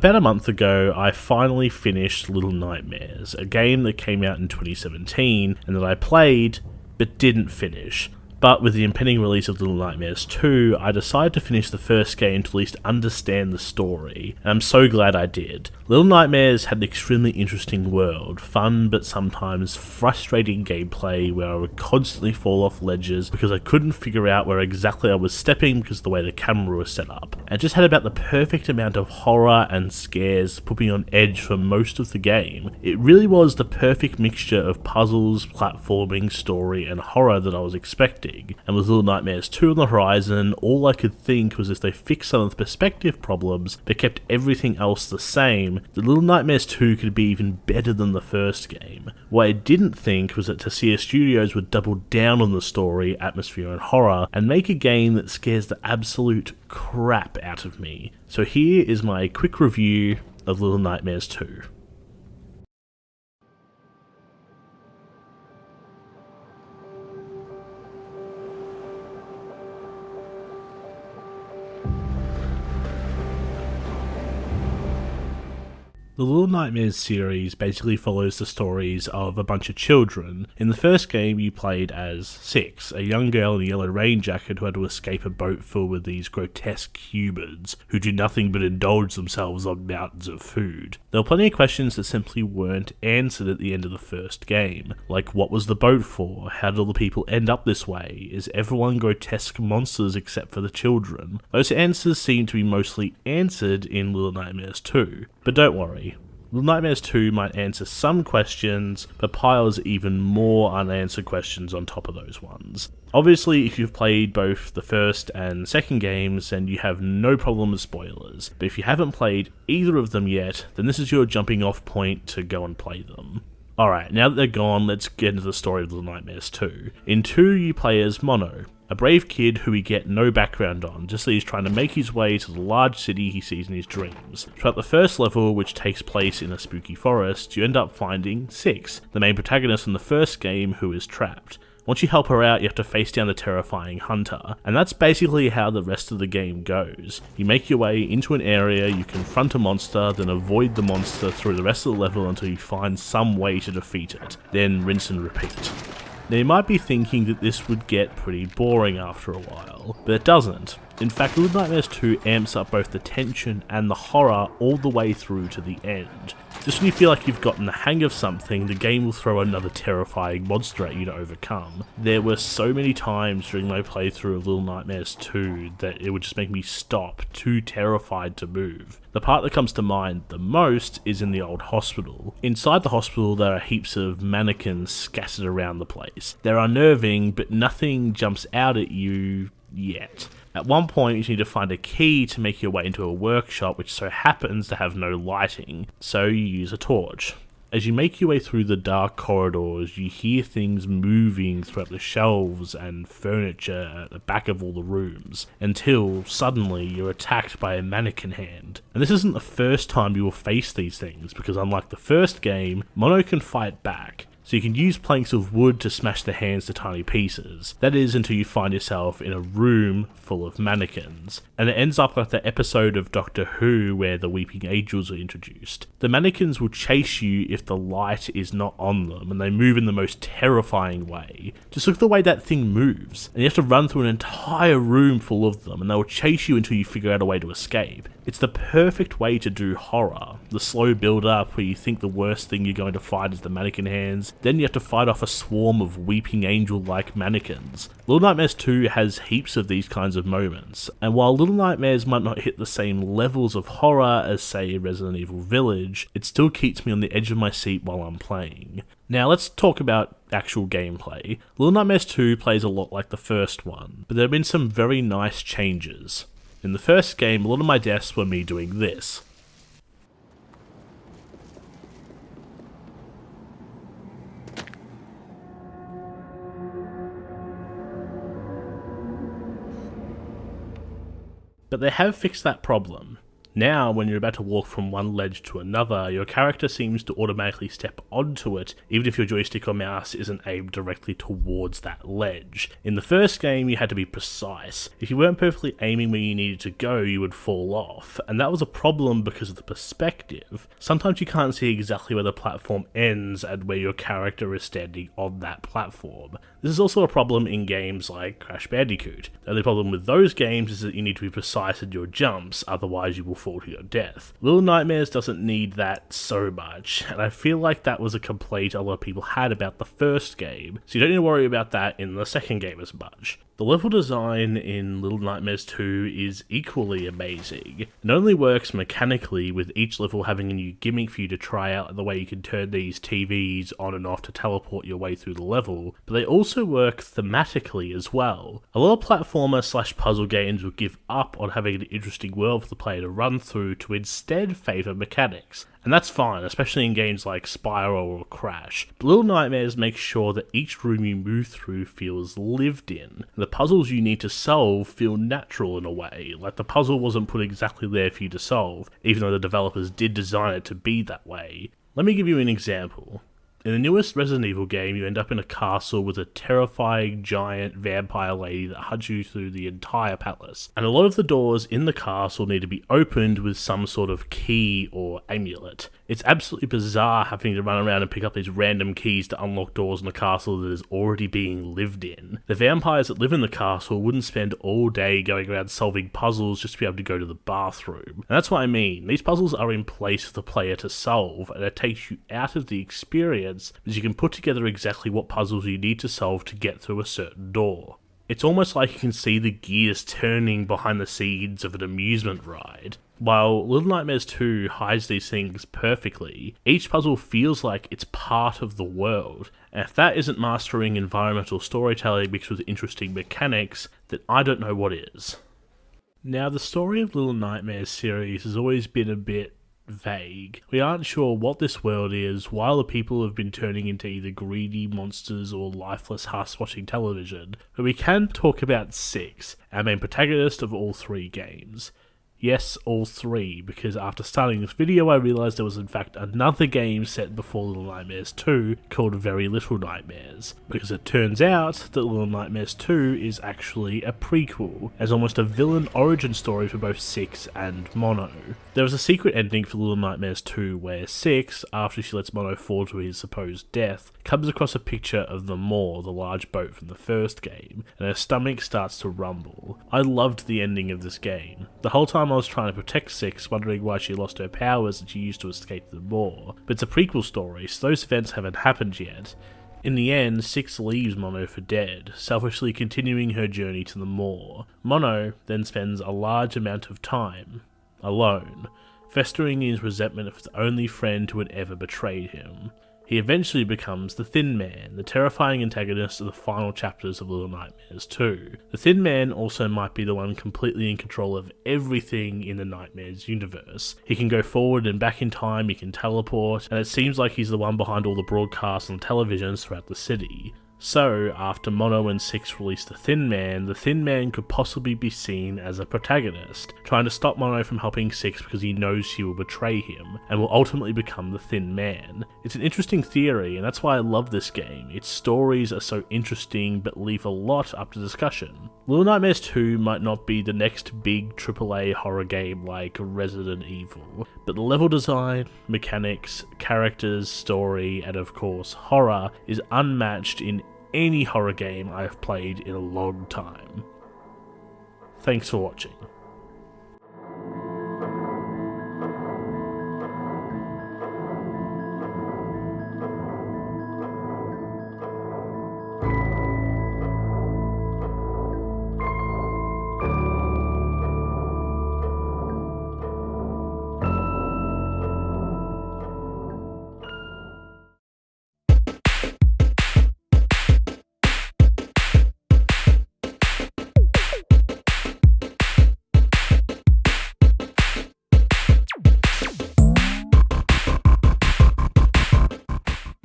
About a month ago, I finally finished Little Nightmares, a game that came out in 2017 and that I played but didn't finish. But with the impending release of Little Nightmares 2, I decided to finish the first game to at least understand the story, and I'm so glad I did. Little Nightmares had an extremely interesting world, fun but sometimes frustrating gameplay where I would constantly fall off ledges because I couldn't figure out where exactly I was stepping because of the way the camera was set up. And it just had about the perfect amount of horror and scares to put me on edge for most of the game. It really was the perfect mixture of puzzles, platforming, story, and horror that I was expecting. And with Little Nightmares 2 on the horizon, all I could think was if they fixed some of the perspective problems but kept everything else the same, the Little Nightmares 2 could be even better than the first game. What I didn't think was that Tosea Studios would double down on the story, atmosphere and horror and make a game that scares the absolute crap out of me. So here is my quick review of Little Nightmares 2. The Little Nightmares series basically follows the stories of a bunch of children. In the first game, you played as Six, a young girl in a yellow rain jacket who had to escape a boat filled with these grotesque humans who do nothing but indulge themselves on mountains of food. There were plenty of questions that simply weren't answered at the end of the first game, like what was the boat for, how did all the people end up this way, is everyone grotesque monsters except for the children? Those answers seem to be mostly answered in Little Nightmares 2, but don't worry. Little Nightmares 2 might answer some questions, but piles even more unanswered questions on top of those ones. Obviously, if you've played both the first and second games, then you have no problem with spoilers, but if you haven't played either of them yet, then this is your jumping off point to go and play them. Alright, now that they're gone, let's get into the story of Little Nightmares 2. In 2, you play as Mono, a brave kid who we get no background on, just that he's trying to make his way to the large city he sees in his dreams. Throughout the first level, which takes place in a spooky forest, you end up finding Six, the main protagonist in the first game who is trapped. Once you help her out, you have to face down the terrifying hunter, and that's basically how the rest of the game goes. You make your way into an area, you confront a monster, then avoid the monster through the rest of the level until you find some way to defeat it, then rinse and repeat. Now you might be thinking that this would get pretty boring after a while, but it doesn't. In fact, Little Nightmares 2 amps up both the tension and the horror all the way through to the end. Just when you feel like you've gotten the hang of something, the game will throw another terrifying monster at you to overcome. There were so many times during my playthrough of Little Nightmares 2 that it would just make me stop, too terrified to move. The part that comes to mind the most is in the old hospital. Inside the hospital there are heaps of mannequins scattered around the place. They're unnerving, but nothing jumps out at you yet. At one point, you need to find a key to make your way into a workshop which so happens to have no lighting, so you use a torch. As you make your way through the dark corridors, you hear things moving throughout the shelves and furniture at the back of all the rooms, until suddenly you're attacked by a mannequin hand. And this isn't the first time you will face these things, because unlike the first game, Mono can fight back. So you can use planks of wood to smash the hands to tiny pieces. That is until you find yourself in a room full of mannequins. And it ends up like the episode of Doctor Who where the Weeping Angels are introduced. The mannequins will chase you if the light is not on them, and they move in the most terrifying way. Just look at the way that thing moves. And you have to run through an entire room full of them, and they will chase you until you figure out a way to escape. It's the perfect way to do horror. The slow build up where you think the worst thing you're going to fight is the mannequin hands, then you have to fight off a swarm of weeping angel-like mannequins. Little Nightmares 2 has heaps of these kinds of moments, and while Little Nightmares might not hit the same levels of horror as say Resident Evil Village, it still keeps me on the edge of my seat while I'm playing. Now let's talk about actual gameplay. Little Nightmares 2 plays a lot like the first one, but there have been some very nice changes. In the first game, a lot of my deaths were me doing this. But they have fixed that problem. Now, when you're about to walk from one ledge to another, your character seems to automatically step onto it, even if your joystick or mouse isn't aimed directly towards that ledge. In the first game, you had to be precise. If you weren't perfectly aiming where you needed to go, you would fall off, and that was a problem because of the perspective. Sometimes you can't see exactly where the platform ends and where your character is standing on that platform. This is also a problem in games like Crash Bandicoot. The only problem with those games is that you need to be precise in your jumps, otherwise you will fall to your death. Little Nightmares doesn't need that so much, and I feel like that was a complaint a lot of people had about the first game, so you don't need to worry about that in the second game as much. The level design in Little Nightmares 2 is equally amazing. It only works mechanically, with each level having a new gimmick for you to try out, the way you can turn these TVs on and off to teleport your way through the level, but they also work thematically as well. A lot of platformer/puzzle games will give up on having an interesting world for the player to run through to instead favour mechanics. And that's fine, especially in games like Spiral or Crash. But Little Nightmares makes sure that each room you move through feels lived in. The puzzles you need to solve feel natural in a way, like the puzzle wasn't put exactly there for you to solve, even though the developers did design it to be that way. Let me give you an example. In the newest Resident Evil game, you end up in a castle with a terrifying giant vampire lady that hunts you through the entire palace. And a lot of the doors in the castle need to be opened with some sort of key or amulet. It's absolutely bizarre having to run around and pick up these random keys to unlock doors in a castle that is already being lived in. The vampires that live in the castle wouldn't spend all day going around solving puzzles just to be able to go to the bathroom. And that's what I mean. These puzzles are in place for the player to solve, and it takes you out of the experience because you can put together exactly what puzzles you need to solve to get through a certain door. It's almost like you can see the gears turning behind the scenes of an amusement ride. While Little Nightmares 2 hides these things perfectly, each puzzle feels like it's part of the world, and if that isn't mastering environmental storytelling mixed with interesting mechanics, then I don't know what is. Now, the story of Little Nightmares series has always been a bit vague. We aren't sure what this world is, while the people have been turning into either greedy monsters or lifeless husks watching television, but we can talk about Six, our main protagonist of all three games. Yes, all three, because after starting this video I realised there was in fact another game set before Little Nightmares 2 called Very Little Nightmares, because it turns out that Little Nightmares 2 is actually a prequel, as almost a villain origin story for both Six and Mono. There was a secret ending for Little Nightmares 2 where Six, after she lets Mono fall to his supposed death, comes across a picture of the Maw, the large boat from the first game, and her stomach starts to rumble. I loved the ending of this game. The whole time I was trying to protect Six, wondering why she lost her powers that she used to escape the Maw. But it's a prequel story, so those events haven't happened yet. In the end, Six leaves Mono for dead, selfishly continuing her journey to the Maw. Mono then spends a large amount of time alone, festering in his resentment of the only friend who had ever betrayed him. He eventually becomes the Thin Man, the terrifying antagonist of the final chapters of Little Nightmares 2. The Thin Man also might be the one completely in control of everything in the Nightmares universe. He can go forward and back in time, he can teleport, and it seems like he's the one behind all the broadcasts on televisions throughout the city. So, after Mono and Six release the Thin Man could possibly be seen as a protagonist, trying to stop Mono from helping Six because he knows she will betray him, and will ultimately become the Thin Man. It's an interesting theory, and that's why I love this game. Its stories are so interesting, but leave a lot up to discussion. Little Nightmares 2 might not be the next big AAA horror game like Resident Evil, but the level design, mechanics, characters, story, and of course horror is unmatched in any horror game I have played in a long time. Thanks for watching.